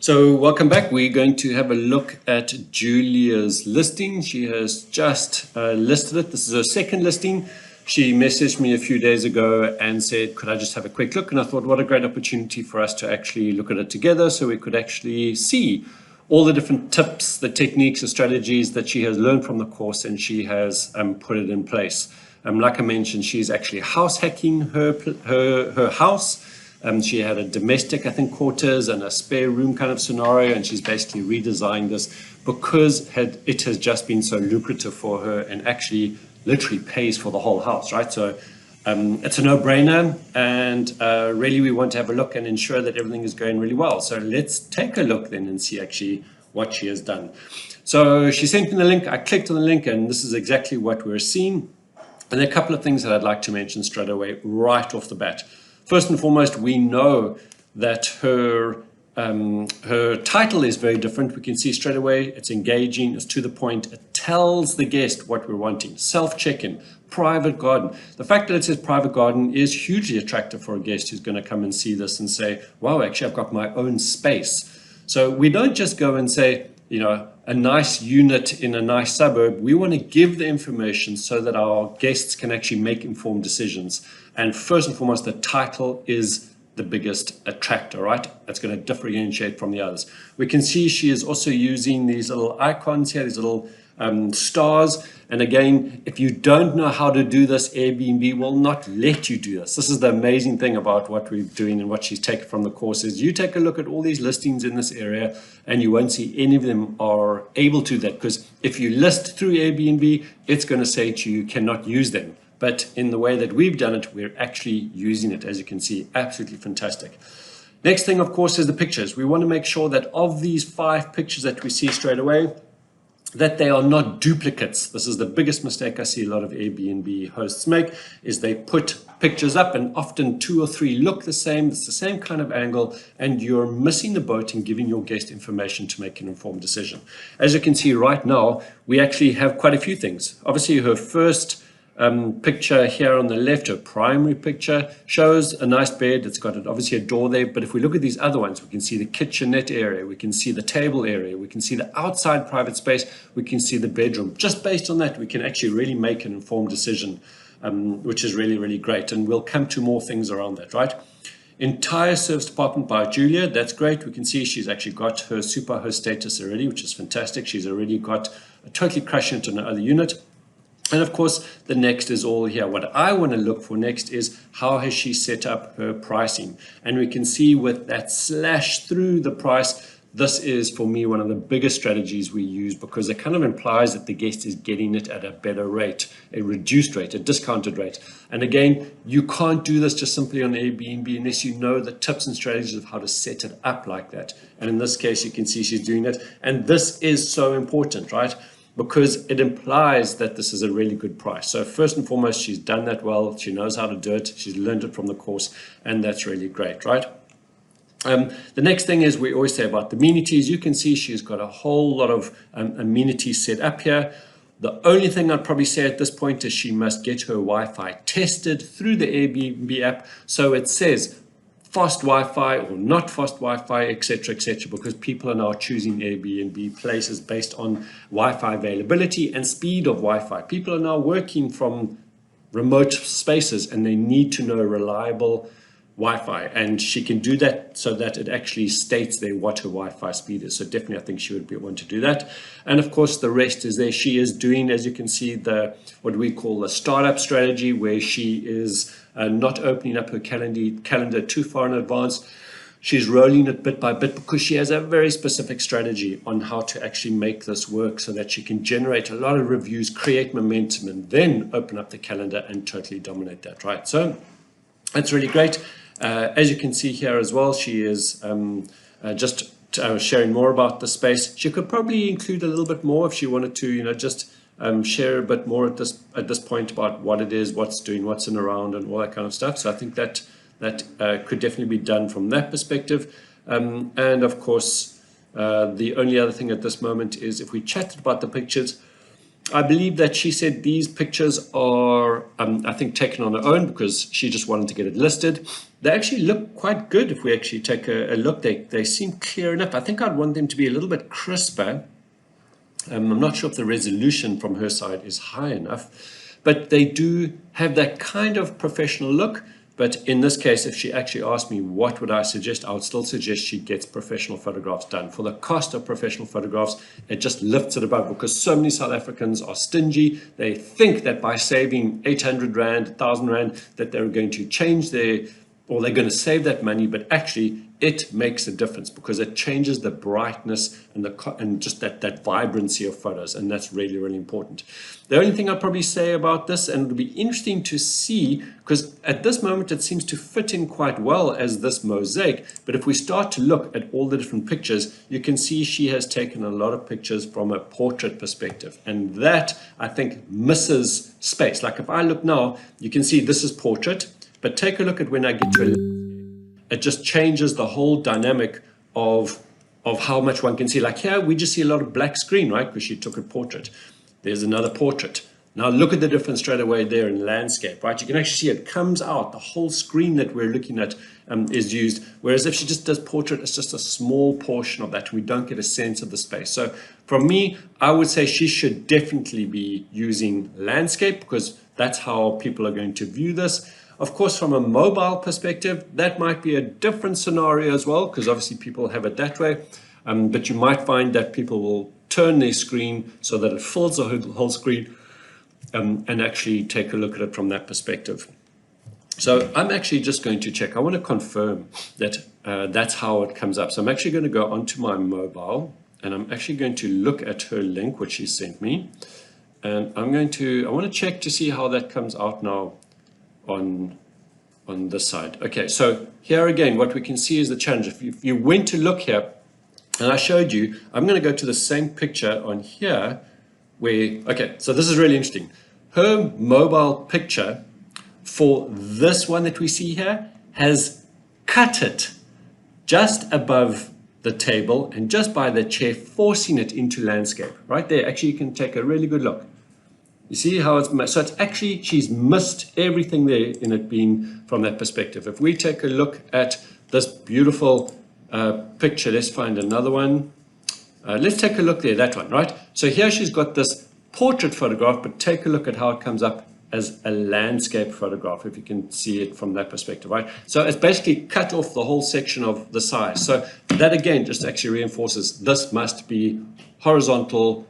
So welcome back. We're going to have a look at Julia's listing. She has just listed it. This is her second listing. She messaged me a few days ago and said, could I just have a quick look? And I thought, what a great opportunity for us to actually look at it together so we could actually see all the different tips, the techniques, the strategies that she has learned from the course, and she has put it in place. Like I mentioned, she's actually house hacking her house. She had a domestic, I think, quarters and a spare room kind of scenario, and she's basically redesigned this because it has just been so lucrative for her and actually literally pays for the whole house, right? So it's a no-brainer, and really we want to have a look and ensure that everything is going really well. So let's take a look then and see actually what she has done. So she sent me the link, I clicked on the link, and this is exactly what we're seeing. And there are a couple of things that I'd like to mention straight away, right off the bat. First and foremost, we know that her title is very different. We can see straight away it's engaging, it's to the point, it tells the guest what we're wanting. Self-check-in, private garden. The fact that it says private garden is hugely attractive for a guest who's going to come and see this and say, wow, actually I've got my own space. So we don't just go and say, you know, a nice unit in a nice suburb. We want to give the information so that our guests can actually make informed decisions. And first and foremost, the title is the biggest attractor, right? That's going to differentiate from the others. We can see she is also using these little icons here, these little stars. And again, if you don't know how to do this, Airbnb will not let you do this. This is the amazing thing about what we're doing and what she's taken from the course is you take a look at all these listings in this area and you won't see any of them are able to do that, because if you list through Airbnb, it's going to say to you, cannot use them. But in the way that we've done it, we're actually using it, as you can see, absolutely fantastic. Next thing, of course, is the pictures. We want to make sure that of these 5 pictures that we see straight away, that they are not duplicates. This is the biggest mistake I see a lot of Airbnb hosts make, is they put pictures up and often 2 or 3 look the same, it's the same kind of angle, and you're missing the boat in giving your guest information to make an informed decision. As you can see right now, we actually have quite a few things. Obviously her first picture here on the left, her primary picture, shows a nice bed. It's got obviously a door there, but if we look at these other ones, we can see the kitchenette area, we can see the table area, we can see the outside private space, we can see the bedroom. Just based on that, we can actually really make an informed decision, which is really, really great. And we'll come to more things around that, right? Entire service department by Julia, that's great. We can see she's actually got her super host status already, which is fantastic. She's already got a totally crushing it on the other unit. And of course, the next is all here. What I want to look for next is how has she set up her pricing? And we can see with that slash through the price, this is for me one of the biggest strategies we use, because it kind of implies that the guest is getting it at a better rate, a reduced rate, a discounted rate. And again, you can't do this just simply on Airbnb unless you know the tips and strategies of how to set it up like that. And in this case, you can see she's doing it. And this is so important, right? Because it implies that this is a really good price. So first and foremost, she's done that well. She knows how to do it. She's learned it from the course, and that's really great, right? The next thing is we always say about the amenities. You can see she's got a whole lot of amenities set up here. The only thing I'd probably say at this point is she must get her Wi-Fi tested through the Airbnb app. So it says fast Wi-Fi or not fast Wi-Fi, etc., because people are now choosing Airbnb places based on Wi-Fi availability and speed of Wi-Fi. People are now working from remote spaces and they need to know reliable Wi-Fi, and she can do that so that it actually states there what her Wi-Fi speed is. So definitely I think she would want to do that. And of course the rest is there. She is doing, as you can see, what we call the startup strategy, where she is not opening up her calendar too far in advance. She's rolling it bit by bit because she has a very specific strategy on how to actually make this work so that she can generate a lot of reviews, create momentum, and then open up the calendar and totally dominate that, right? So that's really great. As you can see here as well, she is just sharing more about the space. She could probably include a little bit more if she wanted to, you know, just share a bit more at this point about what it is, what's doing, what's in around, and all that kind of stuff. So I think that could definitely be done from that perspective. And of course, the only other thing at this moment is if we chatted about the pictures, I believe that she said these pictures are, I think, taken on her own because she just wanted to get it listed. They actually look quite good if we actually take a look. They seem clear enough. I think I'd want them to be a little bit crisper. I'm not sure if the resolution from her side is high enough, but they do have that kind of professional look. But in this case, if she actually asked me what would I suggest, I would still suggest she gets professional photographs done. For the cost of professional photographs, it just lifts it above, because so many South Africans are stingy. They think that by saving 800 Rand, 1,000 Rand, that they're going to change their, or they're going to save that money, but actually it makes a difference because it changes the brightness and just that vibrancy of photos, and that's really, really important. The only thing I'd probably say about this, and it'll be interesting to see, because at this moment it seems to fit in quite well as this mosaic, but if we start to look at all the different pictures, you can see she has taken a lot of pictures from a portrait perspective, and that, I think, misses space. Like if I look now, you can see this is portrait, but take a look at when I get to it just changes the whole dynamic of how much one can see. Like here, we just see a lot of black screen, right? Because she took a portrait. There's another portrait. Now look at the difference straight away there in landscape, right? You can actually see it comes out. The whole screen that we're looking at is used. Whereas if she just does portrait, it's just a small portion of that. We don't get a sense of the space. So from me, I would say she should definitely be using landscape because that's how people are going to view this. Of course, from a mobile perspective, that might be a different scenario as well, because obviously people have it that way. But you might find that people will turn their screen so that it fills the whole screen and actually take a look at it from that perspective. So I'm actually just going to check. I want to confirm that that's how it comes up. So I'm actually going to go onto my mobile and I'm actually going to look at her link, which she sent me. And I want to check to see how that comes out now on this side. Okay, so here again, what we can see is the challenge. If you went to look here, and I showed you, I'm going to go to the same picture on here where, okay, so this is really interesting. Her mobile picture for this one that we see here has cut it just above the table and just by the chair, forcing it into landscape. Right there, actually you can take a really good look. You see how it's, so it's actually, she's missed everything there in it being from that perspective. If we take a look at this beautiful picture, let's find another one. Let's take a look there, that one, right? So here she's got this portrait photograph, but take a look at how it comes up as a landscape photograph, if you can see it from that perspective, right? So it's basically cut off the whole section of the size. So that again just actually reinforces this must be horizontal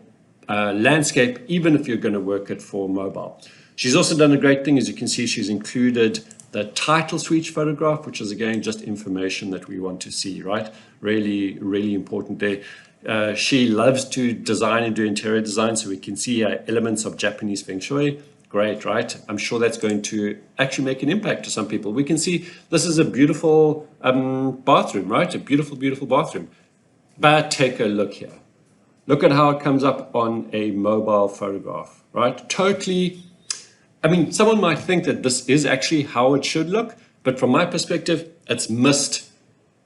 landscape, even if you're going to work it for mobile. She's also done a great thing. As you can see, she's included the title switch photograph, which is again just information that we want to see, right? Really, really important there. She loves to design and do interior design, so we can see elements of Japanese feng shui. Great, right? I'm sure that's going to actually make an impact to some people. We can see this is a beautiful bathroom, right? A beautiful, beautiful bathroom. But take a look here. Look at how it comes up on a mobile photograph, right? Totally, I mean, someone might think that this is actually how it should look, but from my perspective, it's missed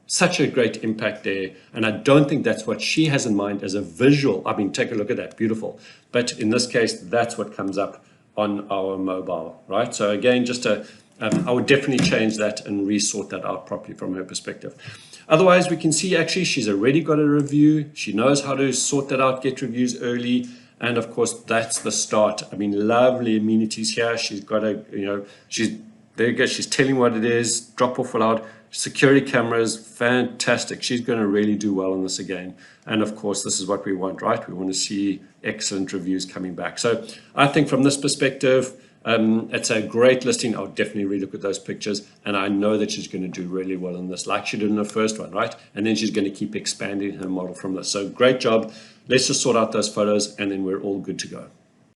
such a great impact there. And I don't think that's what she has in mind as a visual. I mean, take a look at that, beautiful. But in this case, that's what comes up on our mobile, right? So again, just I would definitely change that and resort that out properly from her perspective. Otherwise, we can see actually she's already got a review. She knows how to sort that out, get reviews early. And of course, that's the start. I mean, lovely amenities here. She's got a, there you go. She's telling what it is, drop off allowed, security cameras, fantastic. She's going to really do well on this again. And of course, this is what we want, right? We want to see excellent reviews coming back. So I think from this perspective, it's a great listing. I'll definitely relook at those pictures. And I know that she's going to do really well in this, like she did in the first one, right? And then she's going to keep expanding her model from this. So great job. Let's just sort out those photos and then we're all good to go.